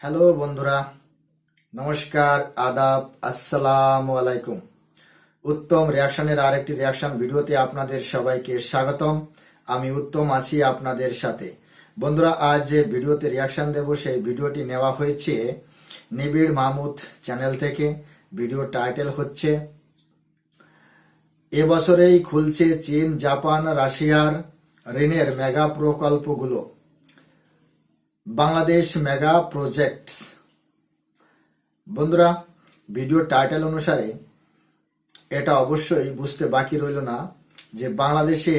Hello বন্ধুরা, নমস্কার, আদাব, আসসালামু আলাইকুম। উত্তম রিয়াকশনের আরেকটি রিয়াকশন ভিডিওতে আপনাদের সবাইকে স্বাগতম। আমি উত্তম আছি আপনাদের সাথে। বন্ধুরা, আজ যে ভিডিওতে রিয়াকশন দেব সেই ভিডিওটি নেওয়া হয়েছে নিবিড় মাহমুদ চ্যানেল থেকে। ভিডিও টাইটেল হচ্ছে এবছরেই খুলছে চীন, জাপান, রাশিয়ার ঋণের মেগা প্রকল্পগুলো, বাংলাদেশ মেগা প্রজেক্টস। বন্ধুরা, ভিডিও টাইটেল অনুসারে এটা অবশ্যই বুঝতে বাকি রইল না যে বাংলাদেশে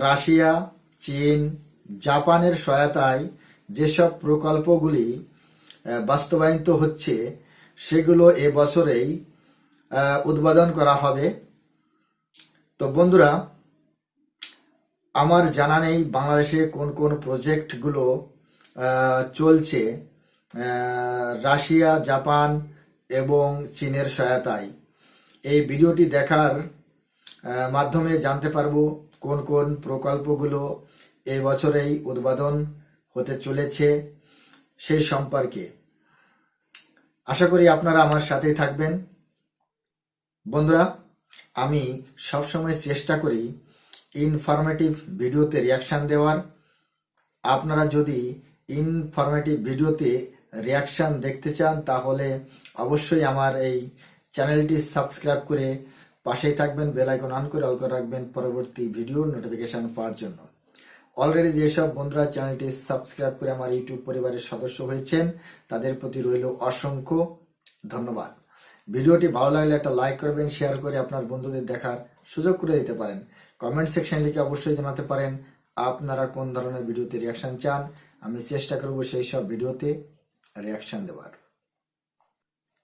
রাশিয়া, চীন, জাপানের সহায়তায় যেসব প্রকল্পগুলি বাস্তবায়িত হচ্ছে সেগুলো এবছরেই উদ্বোধন করা হবে। তো বন্ধুরা, আমার জানা নেই বাংলাদেশে কোন কোন প্রজেক্টগুলো চলছে রাশিয়া, জাপান এবং চীনের সহায়তায়। এই ভিডিওটি দেখার মাধ্যমে জানতে পারবো কোন কোন প্রকল্পগুলো এই বছরেই উদ্বোধন হতে চলেছে সেই সম্পর্কে। আশা করি আপনারা আমার সাথেই থাকবেন। বন্ধুরা, আমি সবসময় চেষ্টা করি ইনফরমেটিভ ভিডিওতে রিয়াকশান দেওয়ার। আপনারা যদি ইনফরমেটিভ ভিডিওতে রিয়াকশান দেখতে চান তাহলে অবশ্যই আমার এই চ্যানেলটি সাবস্ক্রাইব করে পাশেই থাকবেন, বেল আইকন অন করে অল করে রাখবেন পরবর্তী ভিডিওর নোটিফিকেশন পাওয়ার জন্য। অলরেডি যেসব বন্ধুরা চ্যানেলটি সাবস্ক্রাইব করে আমার ইউটিউব পরিবারের সদস্য হয়েছেন তাদের প্রতি রইল অসংখ্য ধন্যবাদ। ভিডিওটি ভালো লাগলে একটা লাইক করবেন, শেয়ার করে আপনার বন্ধুদের দেখার সুযোগ করে দিতে পারেন। কমেন্ট সেকশন লিখে অবশ্যই জানাতে পারেন আপনারা কোন ধরনের ভিডিওতে রিয়াকশন চান। আমি চেষ্টা করব সেই সব ভিডিওতে রিয়াকশন দেওয়ার।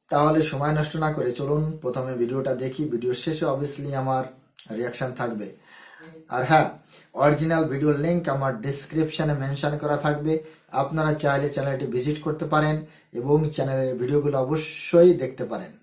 তাহলে সময় নষ্ট না করে চলুন প্রথমে ভিডিওটা দেখি। ভিডিও শেষে অবভিয়াসলি আমার রিয়াকশন থাকবে। আর হ্যাঁ, অরিজিনাল ভিডিওর লিংক আমার ডেসক্রিপশনে মেনশন করা থাকবে। আপনারা চাইলে চ্যানেলটি ভিজিট করতে পারেন এবং চ্যানেলের ভিডিওগুলো অবশ্যই দেখতে পারেন।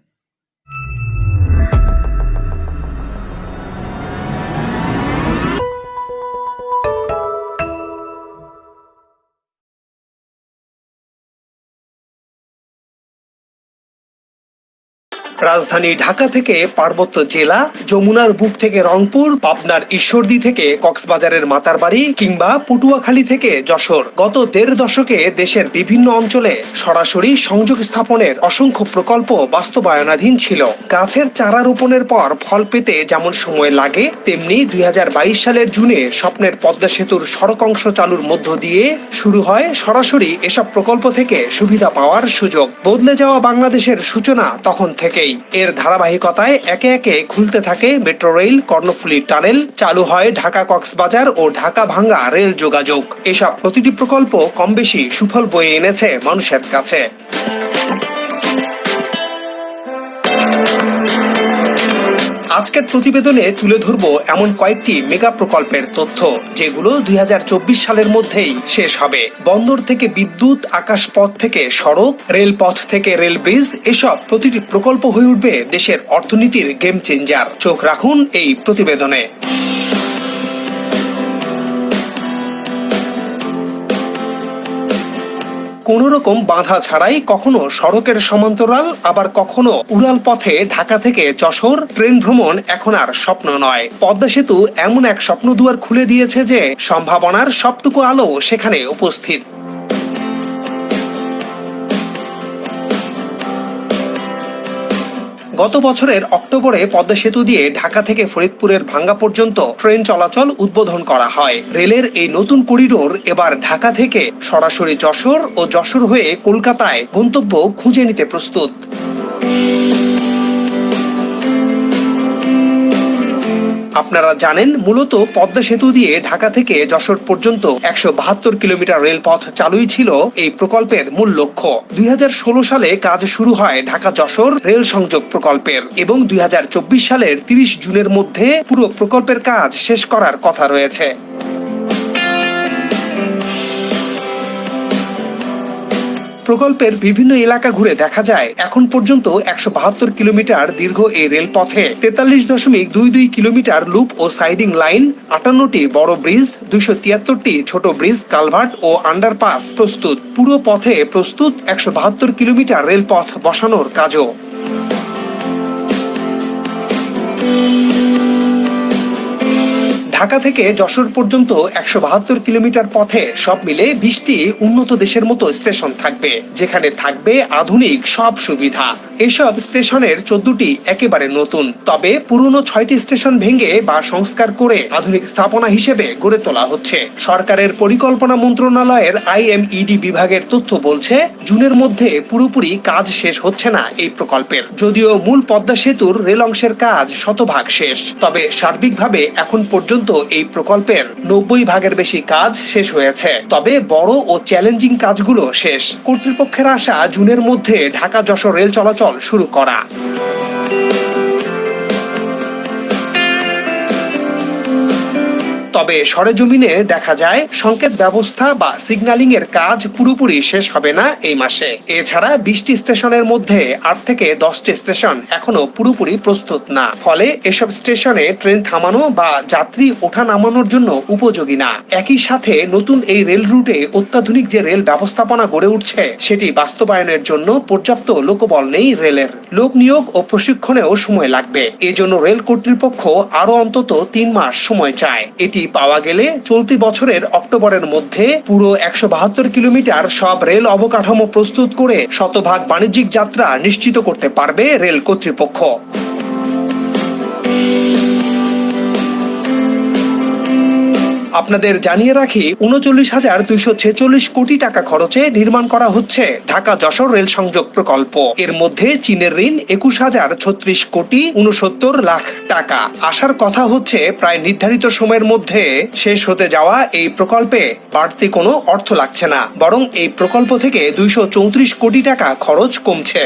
রাজধানী ঢাকা থেকে পার্বত্য জেলা, যমুনার বুক থেকে রংপুর, পাবনার ঈশ্বরদী থেকে কক্সবাজারের মাতারবাড়ি কিংবা পটুয়াখালী থেকে যশোর, গত ১.৫ দশকে দেশের বিভিন্ন অঞ্চলে সরাসরি সংযোগ স্থাপনের অসংখ্য প্রকল্প বাস্তবায়নাধীন ছিল। গাছের চারা রোপণের পর ফল পেতে যেমন সময় লাগে, তেমনি ২০২২ সালের জুনে স্বপ্নের পদ্মা সেতুর সড়ক অংশ চালুর মধ্য দিয়ে শুরু হয় সরাসরি এসব প্রকল্প থেকে সুবিধা পাওয়ার সুযোগ। বদলে যাওয়া বাংলাদেশের সূচনা তখন থেকেই। এর ধারাবাহিকতায় একে একে খুলতে থাকে মেট্রো রেল, কর্ণফুলী টানেল, চালু হয় ঢাকা কক্সবাজার ও ঢাকা ভাঙ্গা রেল যোগাযোগ। এসব প্রতিটি প্রকল্প কম বেশি সুফল বয়ে এনেছে মানুষের কাছে। আজকের প্রতিবেদনে তুলে ধরব এমন কয়েকটি মেগা প্রকল্পের তথ্য যেগুলো ২০২৪ সালের মধ্যেই শেষ হবে। বন্দর থেকে বিদ্যুৎ, আকাশপথ থেকে সড়ক, রেলপথ থেকে রেল ব্রিজ, এসব প্রতিটি প্রকল্প হয়ে উঠবে দেশের অর্থনীতির গেম চেঞ্জার। চোখ রাখুন এই প্রতিবেদনে। কোন রকম বাধা ছাড়াই কখনো সড়কের সমান্তরাল, আবার কখনো উড়াল পথে ঢাকা থেকে যশোর ট্রেন ভ্রমণ এখন আর স্বপ্ন নয়। পদ্মা সেতু এমন এক স্বপ্ন দুয়ার খুলে দিয়েছে যে সম্ভাবনার সবটুকু আলো সেখানে উপস্থিত। গত বছরের অক্টোবরে পদ্মা সেতু দিয়ে ঢাকা থেকে ফরিদপুরের ভাঙ্গা পর্যন্ত ট্রেন চলাচল উদ্বোধন করা হয়। রেলের এই নতুন করিডোর এবার ঢাকা থেকে সরাসরি যশোর ও যশোর হয়ে কলকাতায় গন্তব্য খুঁজে নিতে প্রস্তুত। আপনারা জানেন, মূলত পদ্মা সেতু দিয়ে ঢাকা থেকে যশোর পর্যন্ত ১৭২ কিলোমিটার রেলপথ চালুই ছিল এই প্রকল্পের মূল লক্ষ্য। ২০১৬ সালে কাজ শুরু হয় ঢাকা যশোর রেল সংযোগ প্রকল্পের এবং ২০২৪ সালের ৩০ জুনের মধ্যে পুরো প্রকল্পের কাজ শেষ করার কথা রয়েছে। প্রকল্পের বিভিন্ন এলাকা ঘুরে দেখা যায় এখন পর্যন্ত 172 কিলোমিটার দীর্ঘ এই রেলপথে 43.22 কিলোমিটার লুপ ও সাইডিং লাইন, 58টি বড় ব্রিজ, 273টি ছোট ব্রিজ, কালভার্ট ও আন্ডারপাস প্রস্তুত। পুরো পথে প্রস্তুত 172 কিলোমিটার রেলপথ বসানোর কাজও। ঢাকা থেকে যশোর পর্যন্ত 172 কিলোমিটার পথে সব মিলে 20টি উন্নত দেশের মতো স্টেশন থাকবে, যেখানে থাকবে আধুনিক সব সুবিধা। এসব স্টেশনের 14টি একেবারে নতুন, তবে পুরনো 6টি স্টেশন ভেঙে বা সংস্কার করে আধুনিক স্থাপনা হিসেবে গড়ে তোলা হচ্ছে। সরকারের পরিকল্পনা মন্ত্রণালয়ের IMED বিভাগের তথ্য বলছে, জুনের মধ্যে পুরোপুরি কাজ শেষ হচ্ছে না এই প্রকল্পের। যদিও মূল পদ্মা সেতুর রেল অংশের কাজ শতভাগ শেষ, তবে সার্বিকভাবে এখন পর্যন্ত এই প্রকল্পের 90 ভাগের বেশি কাজ শেষ হয়েছে। তবে বড় ও চ্যালেঞ্জিং কাজগুলো শেষ। কর্তৃপক্ষের আশা জুনের মধ্যে ঢাকা যশোর রেল চলাচল শুরু করা। তবে সরেজমিনে দেখা যায় সংকেত ব্যবস্থা বা সিগন্যালিং এর কাজ পুরোপুরি শেষ হবে না এই মাসে। এছাড়া 20টি স্টেশনের মধ্যে 8 থেকে 10টি স্টেশন এখনো পুরোপুরি প্রস্তুত না, ফলে এসব স্টেশনে ট্রেন থামানো বা যাত্রী ওঠা নামানোর জন্য উপযোগী না। একই সাথে নতুন এই রেল রুটে অত্যাধুনিক যে রেল ব্যবস্থাপনা গড়ে উঠছে সেটি বাস্তবায়নের জন্য পর্যাপ্ত লোকবল নেই রেলের। লোক নিয়োগ ও প্রশিক্ষণেও সময় লাগবে। এজন্য রেল কর্তৃপক্ষ আরো অন্তত 3 মাস সময় চায়। এটি পাওয়া গেলে চলতি বছরের অক্টোবরের মধ্যে পুরো 172 কিলোমিটার সব রেল অবকাঠামো প্রস্তুত করে শতভাগ বাণিজ্যিক যাত্রা নিশ্চিত করতে পারবে রেল কর্তৃপক্ষ। আপনাদের জানিয়ে রাখি, 39,246 কোটি টাকা খরচে নির্মাণ করা হচ্ছে ঢাকা যশোর রেল সংযোগ প্রকল্প। এর মধ্যে চীনের ঋণ 21,036 কোটি 69 লাখ টাকা। আসার কথা হচ্ছে প্রায় নির্ধারিত সময়ের মধ্যে শেষ হতে যাওয়া এই প্রকল্পে বাড়তি কোনো অর্থ লাগছে না, বরং এই প্রকল্প থেকে 234 কোটি টাকা খরচ কমছে।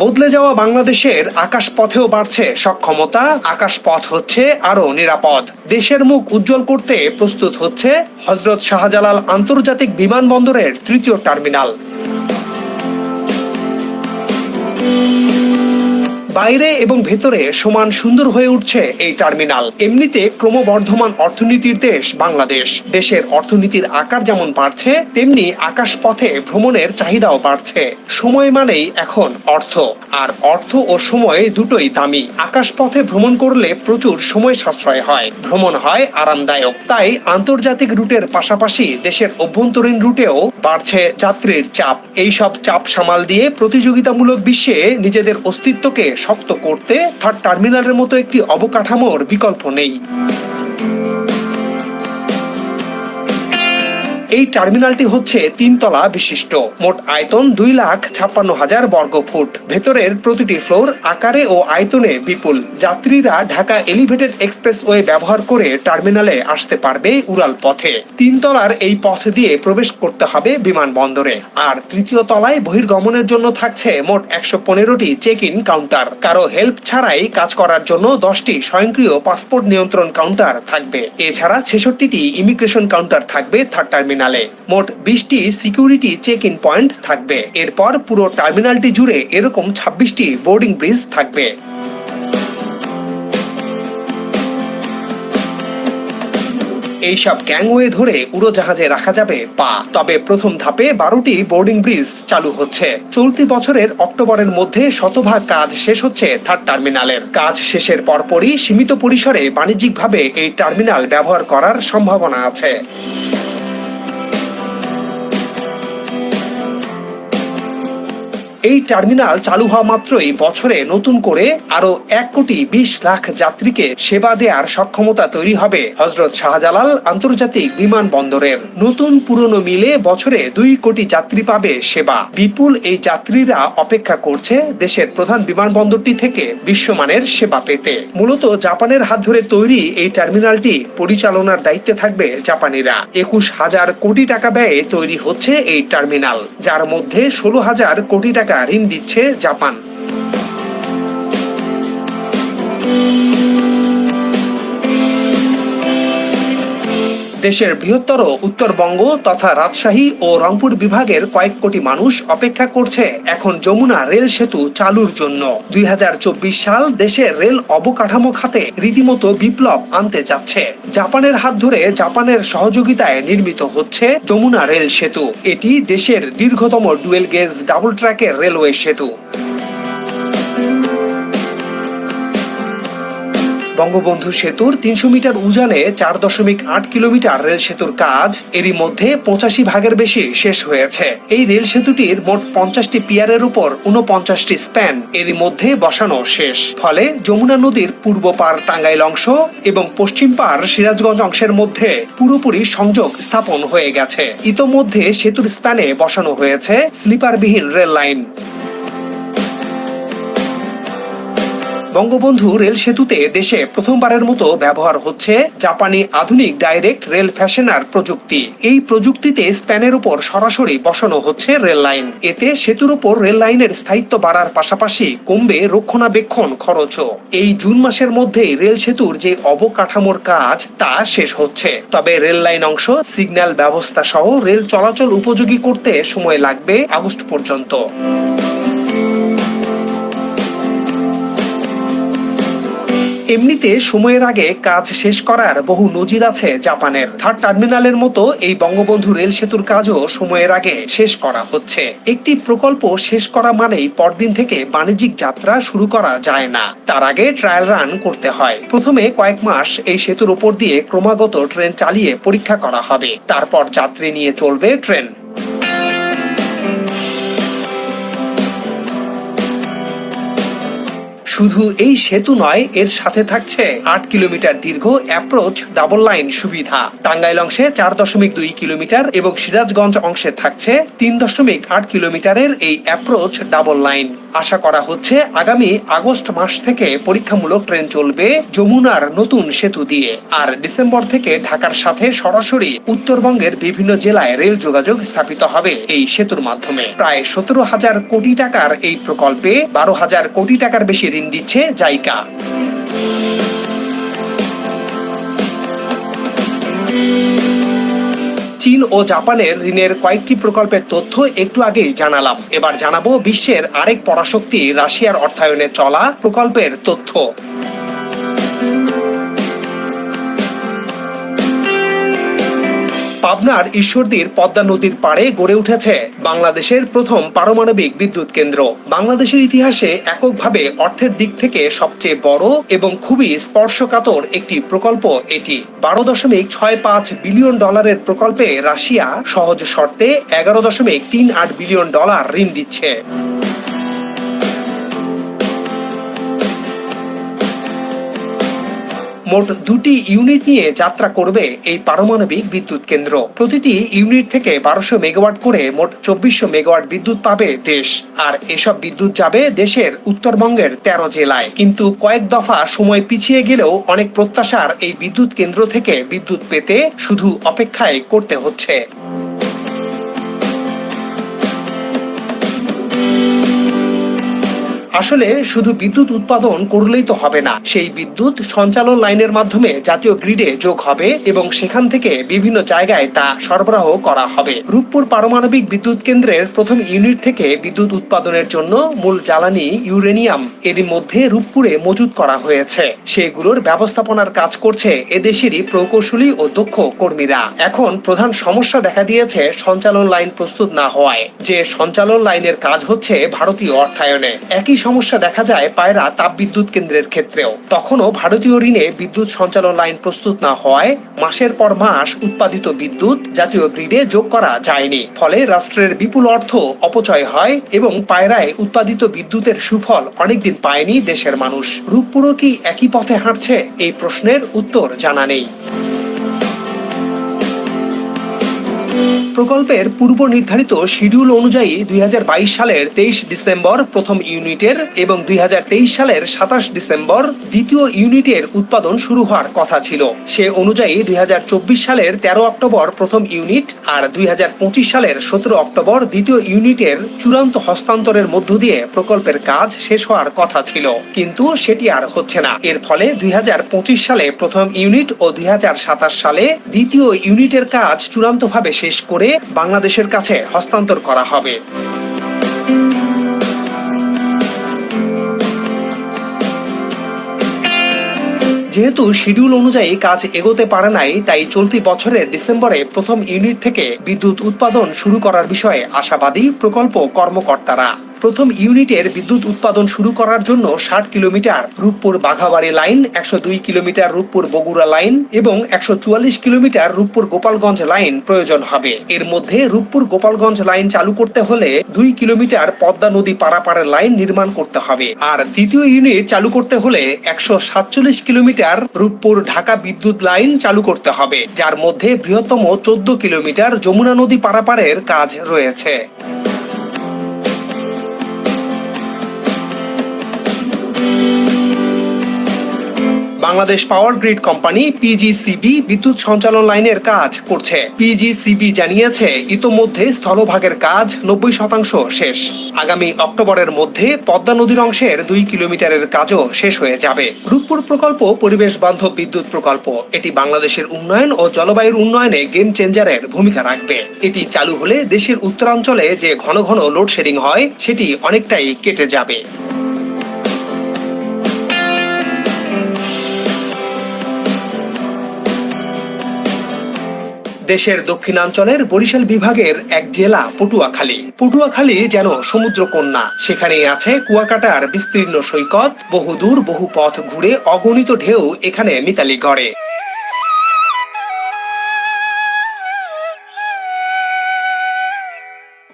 বদলে যাওয়া বাংলাদেশের আকাশপথেও বাড়ছে সক্ষমতা। আকাশপথ হচ্ছে আরো নিরাপদ। দেশের মুখ উজ্জ্বল করতে প্রস্তুত হচ্ছে হযরত শাহজালাল আন্তর্জাতিক বিমানবন্দরের 3য় টার্মিনাল। বাইরে এবং ভেতরে সমান সুন্দর হয়ে উঠছে এই টার্মিনাল। এমনিতে ক্রমবর্ধমান অর্থনীতির দেশ বাংলাদেশ। দেশের অর্থনীতির আকার যেমন বাড়ছে, তেমনি আকাশপথে ভ্রমণের চাহিদাও বাড়ছে। সময় মানেই এখন অর্থ, আর অর্থ ও সময় দুটোই দামি। আকাশপথে ভ্রমণ করলে প্রচুর সময় সাশ্রয় হয়, ভ্রমণ হয় আরামদায়ক। তাই আন্তর্জাতিক রুটের পাশাপাশি দেশের অভ্যন্তরীণ রুটেও বাড়ছে যাত্রীর চাপ। এই সব চাপ সামাল দিয়ে প্রতিযোগিতামূলক বিশ্বে নিজেদের অস্তিত্বকে শক্ত করতে থার্ড টার্মিনালের মতো একটি অবকাঠামোর বিকল্প নেই। এই টার্মিনালটি হচ্ছে 3 তলা বিশিষ্ট। মোট আয়তন 2,56,000 বর্গ ফুট। ভেতরের প্রতিটি ফ্লোর আকারে ও আয়তনে বিপুল। যাত্রীরা ঢাকা এলিভেটেড এক্সপ্রেসওয়ে ব্যবহার করে টার্মিনালে আসতে পারবে উড়াল পথে। 3 তলার এই পথ দিয়ে প্রবেশ করতে হবে বিমানবন্দরে। আর 3য় তলায় বহির্গমনের জন্য থাকছে মোট 115টি চেক ইন কাউন্টার। কারো হেল্প ছাড়াই কাজ করার জন্য 10টি স্বয়ংক্রিয় পাসপোর্ট নিয়ন্ত্রণ কাউন্টার থাকবে। এছাড়া 66টি ইমিগ্রেশন কাউন্টার থাকবে থার্ড টার্মিনালে। মোট 20টি সিকিউরিটি চেক ইন পয়েন্ট থাকবে। এরপর পুরো টার্মিনালটি জুড়ে এরকম 26টি বোর্ডিং ব্রিজ থাকবে। এইসব গ্যাংওয়ে ধরে উড়োজাহাজে রাখা যাবে পা। তবে প্রথম ধাপে 12টি বোর্ডিং ব্রিজ চালু হচ্ছে। চলতি বছরের অক্টোবরের মধ্যে শতভাগ কাজ শেষ হচ্ছে থার্ড টার্মিনালের। কাজ শেষের পরপরই সীমিত পরিসরে বাণিজ্যিকভাবে এই টার্মিনাল ব্যবহার করার সম্ভাবনা আছে। এই টার্মিনাল চালু হওয়া মাত্রই বছরে নতুন করে আরো 1,20,00,000 যাত্রীকে সেবা দেওয়ার সক্ষমতা তৈরি হবে হযরত শাহজালাল আন্তর্জাতিক বিমানবন্দরের। নতুন পুরনো মিলে বছরে 2 কোটি যাত্রী পাবে সেবা। বিপুল এই যাত্রীরা অপেক্ষা করছে দেশের প্রধান বিমানবন্দরটি থেকে বিশ্বমানের সেবা পেতে। মূলত জাপানের হাত ধরে তৈরি এই টার্মিনালটি পরিচালনার দায়িত্বে থাকবে জাপানিরা। 21,000 কোটি টাকা ব্যয়ে তৈরি হচ্ছে এই টার্মিনাল, যার মধ্যে 16,000 কোটি টাকা ঋণ দিচ্ছে জাপান। দেশের বৃহত্তর উত্তরবঙ্গ তথা রাজশাহী ও রংপুর বিভাগের কয়েক কোটি মানুষ অপেক্ষা করছে এখন যমুনা রেল সেতু চালুর জন্য। 2024 সাল দেশের রেল অবকাঠামো খাতে রীতিমতো বিপ্লব আনতে যাচ্ছে। জাপানের হাত ধরে জাপানের সহযোগিতায় নির্মিত হচ্ছে যমুনা রেল সেতু। এটি দেশের দীর্ঘতম ডুয়েল গেজ ডাবল ট্র্যাকের রেলওয়ে সেতু। বঙ্গবন্ধু সেতুর 300 মিটার উজানে 4.8 কিলোমিটার রেল সেতুর কাজ এরই মধ্যে 85 ভাগের বেশি শেষ হয়েছে। এই রেল সেতুটির মোট 50টি পিয়ারের উপর 49টি স্প্যান এরই মধ্যে বসানো শেষ। ফলে যমুনা নদীর পূর্ব পার টাঙ্গাইল অংশ এবং পশ্চিম পার সিরাজগঞ্জ অংশের মধ্যে পুরোপুরি সংযোগ স্থাপন হয়ে গেছে। ইতোমধ্যে সেতুর স্প্যানে বসানো হয়েছে স্লিপারবিহীন রেল লাইন। বঙ্গবন্ধু রেল সেতুতে দেশে প্রথমবারের মতো ব্যবহার হচ্ছে জাপানি আধুনিক ডাইরেক্ট রেল ফ্যাশনার প্রযুক্তি। এই প্রযুক্তিতে স্প্যানের উপর সরাসরি বসানো হচ্ছে রেল লাইন। এতে সেতুর উপর রেল লাইনের স্থায়িত্ব বাড়ার পাশাপাশি কমবে রক্ষণাবেক্ষণ খরচও। এই জুন মাসের মধ্যেই রেল সেতুর যে অবকাঠামোর কাজ তা শেষ হচ্ছে। তবে রেল লাইন অংশ, সিগন্যাল ব্যবস্থা সহ রেল চলাচল উপযোগী করতে সময় লাগবে আগস্ট পর্যন্ত। এমনিতে সময়ের আগে কাজ শেষ করার বহু নজির আছে জাপানের। থার্ড টার্মিনালের মতো এই বঙ্গবন্ধু রেল সেতুর কাজও সময়ের আগে শেষ করা হচ্ছে। একটি প্রকল্প শেষ করা মানেই পরদিন থেকে বাণিজ্যিক যাত্রা শুরু করা যায় না, তার আগে ট্রায়াল রান করতে হয়। প্রথমে কয়েক মাস এই সেতুর উপর দিয়ে ক্রমাগত ট্রেন চালিয়ে পরীক্ষা করা হবে, তারপর যাত্রী নিয়ে চলবে ট্রেন। শুধু এই সেতু নয়, এর সাথে থাকছে 8 কিলোমিটার দীর্ঘ অ্যাপ্রোচ ডাবল লাইন সুবিধা। টাঙ্গাইল অংশে 4.2 কিলোমিটার এবং সিরাজগঞ্জ অংশে থাকছে 3.8 কিলোমিটারের এই অ্যাপ্রোচ ডাবল লাইন। আশা করা হচ্ছে আগামী আগস্ট মাস থেকে পরীক্ষামূলক ট্রেন চলবে যমুনার নতুন সেতু দিয়ে। আর ডিসেম্বর থেকে ঢাকার সাথে সরাসরি উত্তরবঙ্গের বিভিন্ন জেলায় রেল যোগাযোগ স্থাপিত হবে এই সেতুর মাধ্যমে। প্রায় 17,000 কোটি টাকার এই প্রকল্পে 12,000 কোটি টাকার বেশি ঋণ দিচ্ছে জাইকা। চীন ও জাপানের ঋণের কয়েকটি প্রকল্পের তথ্য একটু আগেই জানালাম। এবার জানাবো বিশ্বের আরেক পরাশক্তি রাশিয়ার অর্থায়নে চলা প্রকল্পের তথ্য। পাবনার ঈশ্বরদীর পদ্মা নদীর পাড়ে গড়ে উঠেছে বাংলাদেশের প্রথম পারমাণবিক বিদ্যুৎ কেন্দ্র। বাংলাদেশের ইতিহাসে এককভাবে অর্থের দিক থেকে সবচেয়ে বড় এবং খুবই স্পর্শকাতর একটি প্রকল্প এটি। 12.65 বিলিয়ন ডলারের প্রকল্পে রাশিয়া সহজ শর্তে 11.38 বিলিয়ন ডলার ঋণ দিচ্ছে। মোট 2টি ইউনিট নিয়ে যাত্রা করবে এই পারমাণবিক বিদ্যুৎ কেন্দ্র। প্রতিটি ইউনিট থেকে 1200 মেগাওয়াট করে মোট 2400 মেগাওয়াট বিদ্যুৎ পাবে দেশ। আর এসব বিদ্যুৎ যাবে দেশের উত্তরবঙ্গের 13 জেলায়। কিন্তু কয়েক দফা সময় পিছিয়ে গেলেও অনেক প্রত্যাশার এই বিদ্যুৎ কেন্দ্র থেকে বিদ্যুৎ পেতে শুধু অপেক্ষায় করতে হচ্ছে। আসলে শুধু বিদ্যুৎ উৎপাদন করলেই তো হবে না, সেই বিদ্যুৎ সঞ্চালন লাইনের মাধ্যমে জাতীয় গ্রিডে যোগ হবে এবং সেখান থেকে বিভিন্ন জায়গায় তা সরবরাহ করা হবে। রূপপুর পারমাণবিক বিদ্যুৎ কেন্দ্রের প্রথম ইউনিট থেকে বিদ্যুৎ উৎপাদনের জন্য মূল জ্বালানি ইউরেনিয়াম এরই মধ্যে রূপপুরে মজুত করা হয়েছে। সেগুলোর ব্যবস্থাপনার কাজ করছে এদেশেরই প্রকৌশলী ও দক্ষ কর্মীরা। এখন প্রধান সমস্যা দেখা দিয়েছে সঞ্চালন লাইন প্রস্তুত না হওয়ায়। যে সঞ্চালন লাইনের কাজ হচ্ছে ভারতীয় অর্থায়নে। একই সমস্যা দেখা যায় পায়রা তাপবিদ্যুৎ কেন্দ্রের ক্ষেত্রেও। তখনও ভারতীয় ঋণে বিদ্যুৎ সঞ্চালন লাইন প্রস্তুত না হওয়ায় মাসের পর মাস উৎপাদিত বিদ্যুৎ জাতীয় গ্রিডে যোগ করা যায়নি। ফলে রাষ্ট্রের বিপুল অর্থ অপচয় হয় এবং পায়রায় উৎপাদিত বিদ্যুতের সুফল অনেকদিন পায়নি দেশের মানুষ। রূপপুরও কি একই পথে হাঁটছে? এই প্রশ্নের উত্তর জানা নেই। প্রকল্পের পূর্ব নির্ধারিত শিডিউল অনুযায়ী 2022 সালের 23 ডিসেম্বর প্রথম ইউনিটের এবং 2023 সালের 27 ডিসেম্বর দ্বিতীয় ইউনিটের উৎপাদন শুরু হওয়ার কথা ছিল। সে অনুযায়ী 2024 সালের 13 অক্টোবর প্রথম ইউনিট আর 2025 সালের 17 অক্টোবর দ্বিতীয় ইউনিটের চূড়ান্ত হস্তান্তরের মধ্য দিয়ে প্রকল্পের কাজ শেষ হওয়ার কথা ছিল, কিন্তু সেটি আর হচ্ছে না। এর ফলে 2025 সালে প্রথম ইউনিট ও 2027 সালে দ্বিতীয় ইউনিটের কাজ চূড়ান্তভাবে শেষ করে বাংলাদেশের কাছে হস্তান্তর করা হবে। যেহেতু শিডিউল অনুযায়ী কাজ এগোতে পারে নাই, তাই চলতি বছরের ডিসেম্বরে প্রথম ইউনিট থেকে বিদ্যুৎ উৎপাদন শুরু করার বিষয়ে আশাবাদী প্রকল্প কর্মকর্তারা। প্রথম ইউনিটের বিদ্যুৎ উৎপাদন শুরু করার জন্য 60 কিলোমিটার রূপপুর বাঘাবাড়ি line, 102 kilometre Rooppur Bogura line এবং 144 কিলোমিটার রূপপুর গোপালগঞ্জ লাইন প্রয়োজন হবে। এর মধ্যে রূপপুর গোপালগঞ্জ লাইন চালু করতে হলে 2 কিলোমিটার পদ্মা নদী পারাপারের লাইন নির্মাণ করতে হবে। আর দ্বিতীয় ইউনিট চালু করতে হলে 147 কিলোমিটার রূপপুর ঢাকা বিদ্যুৎ লাইন চালু করতে হবে, যার মধ্যে বৃহত্তম 14 কিলোমিটার যমুনা নদী পারাপারের কাজ রয়েছে। Bangladesh power grid company PGCB বিদ্যুৎ সঞ্চালন লাইনের কাজ করছে। পিজিসিবি জানিয়েছে ইতোমধ্যে স্থলভাগের কাজ 90% শেষ। আগামী অক্টোবরের মধ্যে পদ্মা নদীর অংশের 2 কিলোমিটারের কাজও শেষ হয়ে যাবে। রূপপুর প্রকল্প পরিবেশ বান্ধব বিদ্যুৎ প্রকল্প। এটি বাংলাদেশের উন্নয়ন ও জলবায়ুর উন্নয়নে গেম চেঞ্জারের ভূমিকা রাখবে। এটি চালু হলে দেশের উত্তরাঞ্চলে যে ঘন ঘন লোডশেডিং হয় সেটি অনেকটাই কেটে যাবে। দেশের দক্ষিণাঞ্চলের বরিশাল বিভাগের এক জেলা পটুয়াখালী। পটুয়াখালী যেন সমুদ্রকন্যা। সেখানেই আছে কুয়াকাটার বিস্তীর্ণ সৈকত, বহুদূর বহু পথ ঘুরে অগণিত ঢেউ এখানে মিতালি গড়ে।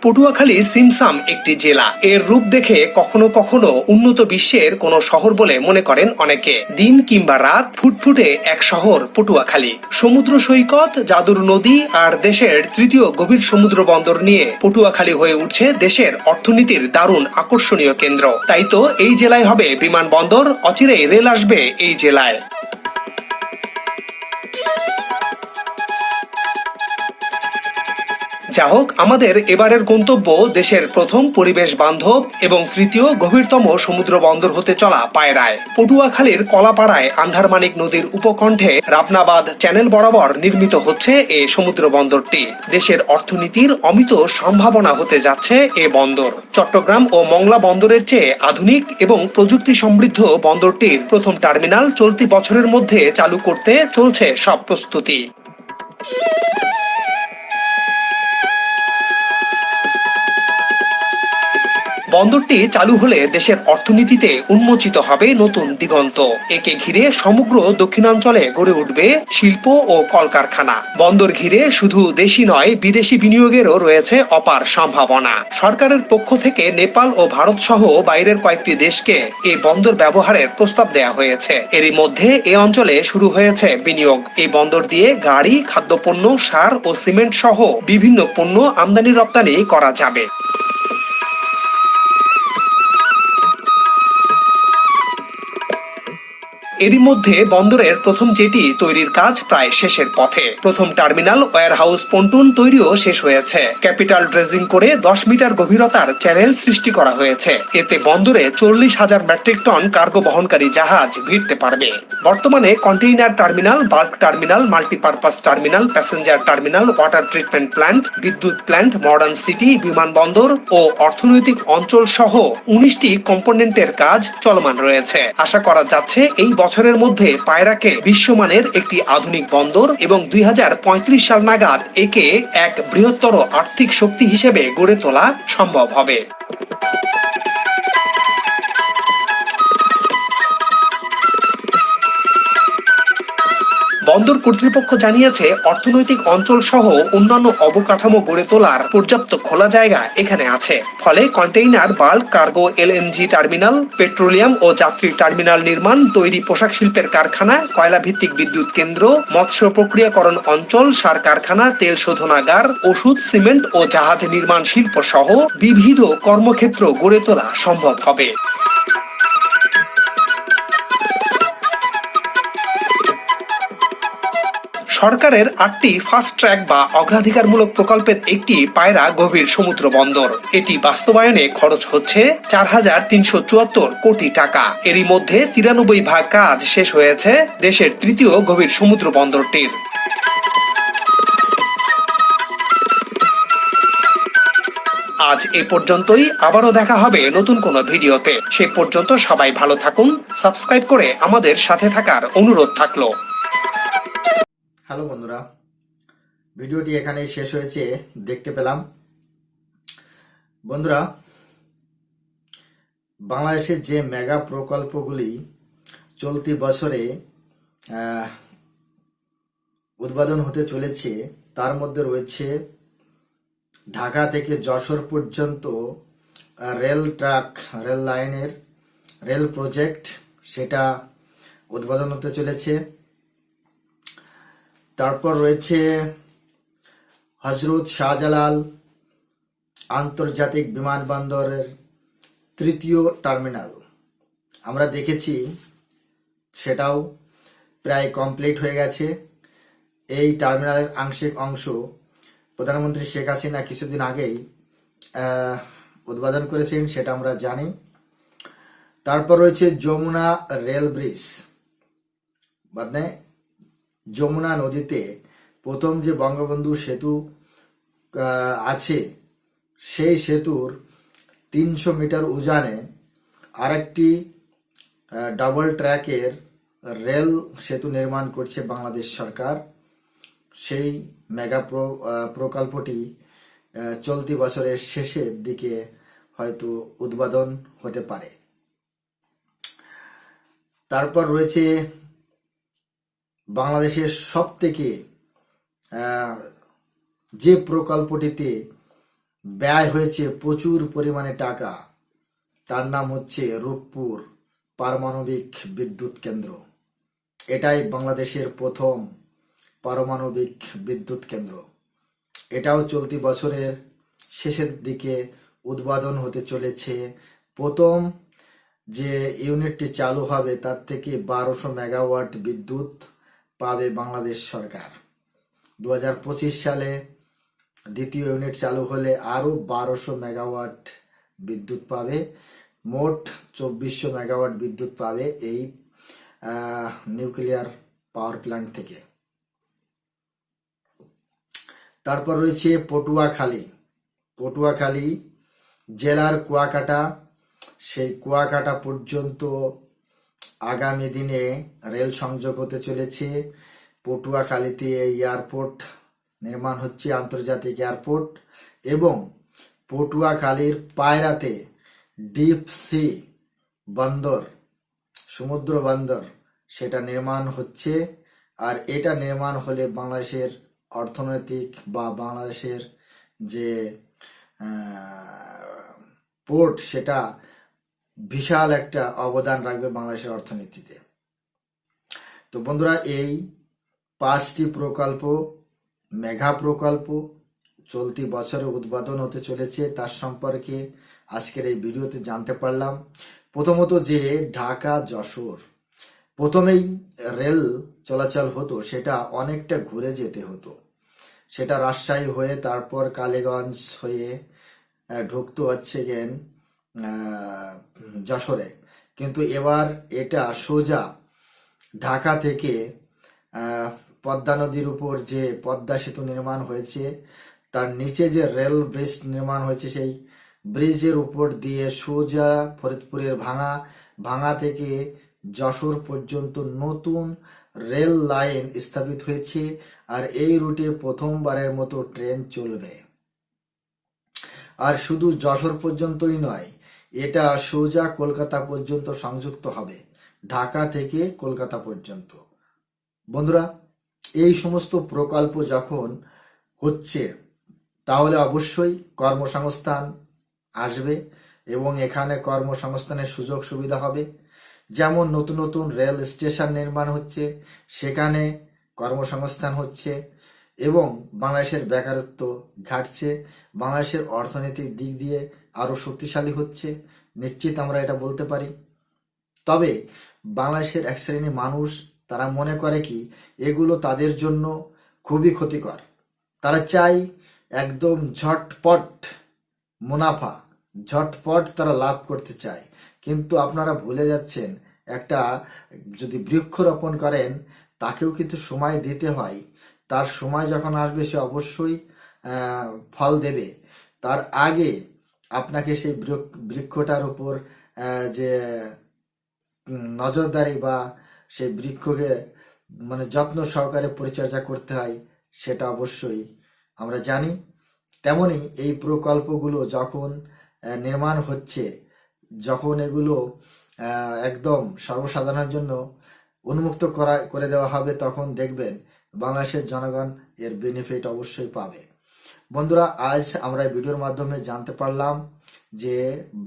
পটুয়াখালী সিমসাম একটি জেলা। এর রূপ দেখে কখনো কখনো উন্নত বিশ্বের কোন শহর বলে মনে করেন অনেকে। দিন কিংবা রাত ফুটফুটে এক শহর পটুয়াখালী। সমুদ্র সৈকত, জাদুর নদী আর দেশের তৃতীয় গভীর সমুদ্র বন্দর নিয়ে পটুয়াখালী হয়ে উঠছে দেশের অর্থনীতির দারুণ আকর্ষণীয় কেন্দ্র। তাই তো এই জেলায় হবে বিমানবন্দর, অচিরেই রেল আসবে এই জেলায়। যা হোক, আমাদের এবারের গন্তব্য দেশের প্রথম পরিবেশ বান্ধব এবং তৃতীয় গভীরতম সমুদ্র বন্দর হতে চলা পায়রায়। পটুয়াখালীর কলাপাড়ায় আন্ধারমানিক নদীর উপকণ্ঠে রাবনাবাদ চ্যানেল বরাবর নির্মিত হচ্ছে এ সমুদ্র বন্দরটি। দেশের অর্থনীতির অমিত সম্ভাবনা হতে যাচ্ছে এ বন্দর। চট্টগ্রাম ও মংলা বন্দরের চেয়ে আধুনিক এবং প্রযুক্তি সমৃদ্ধ বন্দরটির প্রথম টার্মিনাল চলতি বছরের মধ্যে চালু করতে চলছে সব প্রস্তুতি। বন্দরটি চালু হলে দেশের অর্থনীতিতে উন্মোচিত হবে নতুন দিগন্ত। একে ঘিরে সমগ্র দক্ষিণাঞ্চলে গড়ে উঠবে শিল্প ও কলকারখানা। বন্দর ঘিরে শুধু দেশি নয়, বিদেশি বিনিয়োগেরও রয়েছে অপার সম্ভাবনা। সরকারের পক্ষ থেকে নেপাল ও ভারত সহ বাইরের কয়েকটি দেশকে এই বন্দর ব্যবহারের প্রস্তাব দেয়া হয়েছে। এরই মধ্যে এ অঞ্চলে শুরু হয়েছে বিনিয়োগ। এই বন্দর দিয়ে গাড়ি, খাদ্যপণ্য, সার ও সিমেন্ট সহ বিভিন্ন পণ্য আমদানি রপ্তানি করা যাবে। এরই মধ্যে বন্দরের প্রথম জেটি তৈরির কাজ প্রায় শেষের পথে। প্রথম টার্মিনাল ওয়্যারহাউস পন্টুন তৈরিও শেষ হয়েছে। ক্যাপিটাল ড্রেজিং করে 10 মিটার গভীরতার চ্যানেল সৃষ্টি করা হয়েছে। এতে বন্দরে 40,000 মেট্রিক টন কার্গো বহনকারী জাহাজ ভিড়তে পারবে। বর্তমানে container terminal, bulk terminal, multipurpose terminal, passenger terminal, water treatment plant, বিদ্যুৎ প্ল্যান্ট, মডার্ন সিটি, বিমানবন্দর ও অর্থনৈতিক অঞ্চল সহ 19টি কম্পোনেন্টের কাজ চলমান রয়েছে। আশা করা যাচ্ছে এই বছরের মধ্যে পায়রাকে বিশ্বমানের একটি আধুনিক বন্দর এবং 2035 সাল নাগাদ একে এক বৃহত্তর আর্থিক শক্তি হিসেবে গড়ে তোলা সম্ভব হবে। বন্দর কর্তৃপক্ষ জানিয়েছে, অর্থনৈতিক অঞ্চল সহ অন্যান্য অবকাঠামো গড়ে তোলার পর্যাপ্ত খোলা জায়গা এখানে আছে। ফলে container, bulk cargo, LNG terminal, petroleum ও যাত্রী টার্মিনাল নির্মাণ, তৈরি পোশাক শিল্পের কারখানা, কয়লা ভিত্তিক বিদ্যুৎ কেন্দ্র, মৎস্য প্রক্রিয়াকরণ অঞ্চল, সার কারখানা, তেল শোধনাগার, ওষুধ, সিমেন্ট ও জাহাজ নির্মাণ শিল্প সহ বিবিধ কর্মক্ষেত্র গড়ে তোলা সম্ভব হবে। সরকারের 8টি ফাস্ট ট্র্যাক বা অগ্রাধিকারমূলক প্রকল্পের একটি পায়রা গভীর সমুদ্র বন্দর। এটি বাস্তবায়নে খরচ হচ্ছে 4,374 কোটি টাকা। এরই মধ্যে 93% কাজ শেষ হয়েছে দেশের তৃতীয় গভীর সমুদ্র বন্দরটির। আজ এ পর্যন্তই। আবারও দেখা হবে নতুন কোনো ভিডিওতে। সে পর্যন্ত সবাই ভালো থাকুন। সাবস্ক্রাইব করে আমাদের সাথে থাকার অনুরোধ থাকলো। হ্যালো বন্ধুরা, ভিডিওটি এখানেই শেষ হয়েছে দেখতে পেলাম। বন্ধুরা, বাংলাদেশের যে মেগা প্রকল্পগুলি চলতি বছরে উদ্বোধন হতে চলেছে, তার মধ্যে রয়েছে ঢাকা থেকে যশোর পর্যন্ত রেল লাইনের রেল প্রজেক্ট, সেটা উদ্বোধন হতে চলেছে। তারপর রয়েছে হজরত শাহজালাল আন্তর্জাতিক বিমানবন্দরের তৃতীয় টার্মিনাল। আমরা দেখেছি সেটাও প্রায় কমপ্লিট হয়ে গেছে। এই টার্মিনালের আংশিক অংশ প্রধানমন্ত্রী শেখ হাসিনা কিছুদিন আগেই উদ্বোধন করেছেন, সেটা আমরা জানি। তারপর রয়েছে যমুনা রেল ব্রিজ, মানে যমুনা নদীতে প্রথম যে বঙ্গবন্ধু সেতু আছে, সেই সেতুর 300 মিটার উজানে আরেকটি ডাবল ট্র্যাকের রেল সেতু নির্মাণ করছে বাংলাদেশ সরকার। সেই মেগা প্রকল্পটি চলতি বছরের শেষের দিকে হয়তো উদ্বোধন হতে পারে। তারপর রয়েছে বাংলাদেশের সবথেকে যে প্রকল্পটিতে ব্যয় হয়েছে প্রচুর পরিমাণে টাকা, তার নাম হচ্ছে রূপপুর পারমাণবিক বিদ্যুৎ কেন্দ্র। এটাই বাংলাদেশের প্রথম পারমাণবিক বিদ্যুৎ কেন্দ্র। এটাও চলতি বছরের শেষের দিকে উদ্বোধন হতে চলেছে। প্রথম যে ইউনিটটি চালু হবে তার থেকে 1200 মেগাওয়াট বিদ্যুৎ পাবে বাংলাদেশ সরকার। 2025 সালে দ্বিতীয় ইউনিট চালু হলে আরো 1200 মেগাওয়াট বিদ্যুৎ পাবে। মোট 2400 মেগাওয়াট বিদ্যুৎ পাবে এই নিউক্লিয়ার পাওয়ার প্ল্যান্ট থেকে। তারপর রয়েছে পটুয়াখালী জেলার কুয়াকাটা। সেই কুয়াকাটা পর্যন্ত আগামী দিনে রেল সংযোগ হতে চলেছে। পটুয়াখালীতে এয়ারপোর্ট নির্মাণ হচ্ছে, আন্তর্জাতিক এয়ারপোর্ট, এবং পটুয়াখালীর পায়রাতে ডিপ সি বন্দর, সমুদ্র বন্দর, সেটা নির্মাণ হচ্ছে। আর এটা নির্মাণ হলে বাংলাদেশের অর্থনৈতিক বা বাংলাদেশের যে পোর্ট, সেটা বিশাল একটা অবদান রাখবে বাংলাদেশের অর্থনীতিতে। তো বন্ধুরা, এই 5টি প্রকল্প, মেগা প্রকল্প চলতি বছরে উদ্বোধন হতে চলেছে, তার সম্পর্কে আজকের এই ভিডিওতে জানতে পারলাম। প্রথমত যে ঢাকা যশোর প্রথমেই রেল চলাচল হতো, সেটা অনেকটা ঘুরে যেতে হতো। সেটা রাজশাহী হয়ে তারপর কালীগঞ্জ হয়ে ঢুকতে হচ্ছে যশোরে। কিন্তু এবার এটা সোজা ঢাকা থেকে পদ্মা নদীর উপর যে পদ্মা সেতু নির্মাণ হয়েছে, তার নিচে যে রেল ব্রিজ নির্মাণ হয়েছে, সেই ব্রিজের উপর দিয়ে সোজা ফরিদপুরের ভাঙা থেকে যশোর পর্যন্ত নতুন রেল লাইন স্থাপিত হয়েছে। আর এই রুটে প্রথমবারের মতো ট্রেন চলবে। আর শুধু যশোর পর্যন্তই নয়, এটা সোজা কলকাতা পর্যন্ত সংযুক্ত হবে, ঢাকা থেকে কলকাতা পর্যন্ত। বন্ধুরা, এই সমস্ত প্রকল্প যখন হচ্ছে তাহলে অবশ্যই কর্মসংস্থান আসবে এবং এখানে কর্মসংস্থানের সুযোগ সুবিধা হবে। যেমন নতুন নতুন রেল স্টেশন নির্মাণ হচ্ছে, সেখানে কর্মসংস্থান হচ্ছে এবং বাংলাদেশের বেকারত্ব ঘাটছে, বাংলাদেশের অর্থনৈতিক দিক দিয়ে আরো শক্তিশালী হচ্ছে, নিশ্চিত আমরা এটা বলতে পারি। তবে বাংলাদেশের এক শ্রেণীর মানুষ তারা মনে করে কি এগুলো তাদের জন্য খুবই ক্ষতিকর। তারা চায় একদম ঝটপট মুনাফা, ঝটপট তারা লাভ করতে চায়। কিন্তু আপনারা ভুলে যাচ্ছেন, একটা যদি বৃক্ষরোপণ করেন তাকেও কিন্তু সময় দিতে হয়। তার সময় যখন আসবে সে অবশ্যই ফল দেবে। তার আগে আপনাকে সেই বৃক্ষটার উপর যে নজরদারি বা সেই বৃক্ষকে মানে যত্ন সহকারে পরিচর্যা করতে হয় সেটা অবশ্যই আমরা জানি। তেমনি এই প্রকল্পগুলো যখন নির্মাণ হচ্ছে, যখন এগুলো একদম সর্বসাধারণের জন্য উন্মুক্ত করে দেওয়া হবে, তখন দেখবেন বাংলাদেশের জনগণ এর বেনিফিট অবশ্যই পাবে। বন্ধুরা, আজ আমরা এই ভিডিওর মাধ্যমে জানতে পারলাম যে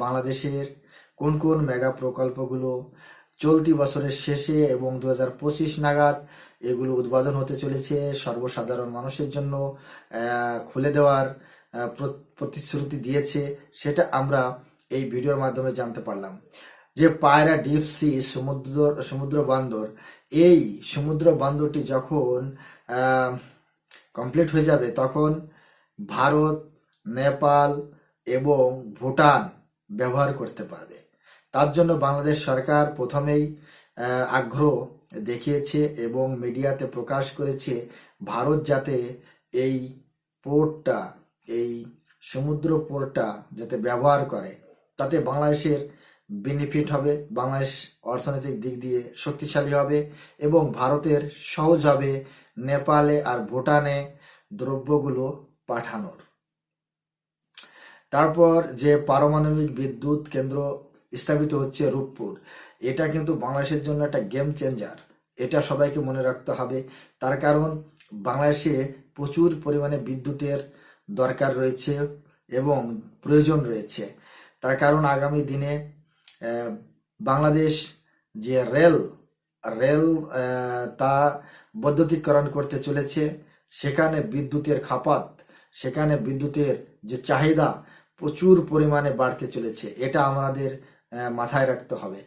বাংলাদেশের কোন কোন মেগা প্রকল্পগুলো চলতি বছরের শেষে এবং 2025 নাগাদ এগুলো উদ্বোধন হতে চলেছে, সর্বসাধারণ মানুষের জন্য খুলে দেওয়ার প্রতিশ্রুতি দিয়েছে, সেটা আমরা এই ভিডিওর মাধ্যমে জানতে পারলাম। যে পায়রা ডিপ সি সমুদ্র বন্দর, এই সমুদ্র বন্দরটি যখন কমপ্লিট হয়ে যাবে তখন ভারত, নেপাল এবং ভুটান ব্যবহার করতে পারবে। তার জন্য বাংলাদেশ সরকার প্রথমেই আগ্রহ দেখিয়েছে এবং মিডিয়াতে প্রকাশ করেছে ভারত যাতে এই পোর্টটা, এই সমুদ্র পোর্টটা যাতে ব্যবহার করে, তাতে বাংলাদেশের বেনিফিট হবে, বাংলাদেশ অর্থনৈতিক দিক দিয়ে শক্তিশালী হবে এবং ভারতের সহজ হবে নেপালে আর ভুটানে দ্রব্যগুলো পাঠানোর। তারপর যে পারমাণবিক বিদ্যুৎ কেন্দ্র স্থাপিত হচ্ছে রূপপুর, এটা কিন্তু বাংলাদেশের জন্য একটা গেম চেঞ্জার, এটা সবাইকে মনে রাখতে হবে। তার কারণ বাংলাদেশে প্রচুর পরিমাণে বিদ্যুতের দরকার রয়েছে এবং প্রয়োজন রয়েছে। তার কারণ আগামী দিনে বাংলাদেশ যে রেল তা বৈদ্যুতিকরণ করতে চলেছে, সেখানে বিদ্যুতের খাপাত, সেখানে বিদ্যুতের যে চাহিদা প্রচুর পরিমাণে বাড়তে চলেছে, এটা আমাদের মাথায় রাখতে হবে।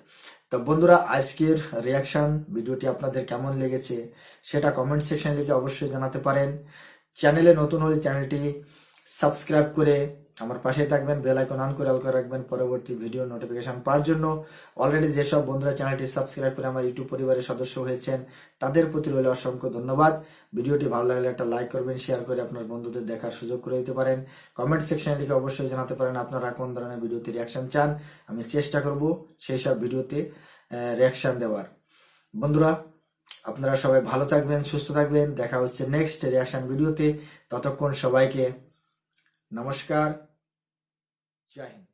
তো বন্ধুরা, আজকের রিয়াকশন ভিডিওটি আপনাদের কেমন লেগেছে সেটা কমেন্ট সেকশনে লিখে অবশ্যই জানাতে পারেন। চ্যানেলে নতুন হলে চ্যানেলটি সাবস্ক্রাইব করে আমার পাশে থাকবেন, বেল আইকন অন করে অল করে রাখবেন পরবর্তী ভিডিও নোটিফিকেশন পাওয়ার জন্য। অলরেডি যেসব বন্ধুরা চ্যানেলটি সাবস্ক্রাইব করে আমার ইউটিউব পরিবারের সদস্য হয়েছেন তাদের প্রতি রইল অসংখ্য ধন্যবাদ। ভিডিওটি ভালো লাগলে একটা লাইক করবেন, শেয়ার করে আপনার বন্ধুদের দেখার সুযোগ করে দিতে পারেন। কমেন্ট সেকশনে লিখে অবশ্যই জানাতে পারেন আপনারা কোন ধরনের ভিডিওতে রিয়াকশন চান, আমি চেষ্টা করব সেই সব ভিডিওতে রিয়াকশন দেওয়ার। বন্ধুরা, আপনারা সবাই ভালো থাকবেন, সুস্থ থাকবেন, দেখা হচ্ছে নেক্সট রিয়াকশন ভিডিওতে। ততক্ষণ সবাইকে নমস্কার, জয় হিন্দ।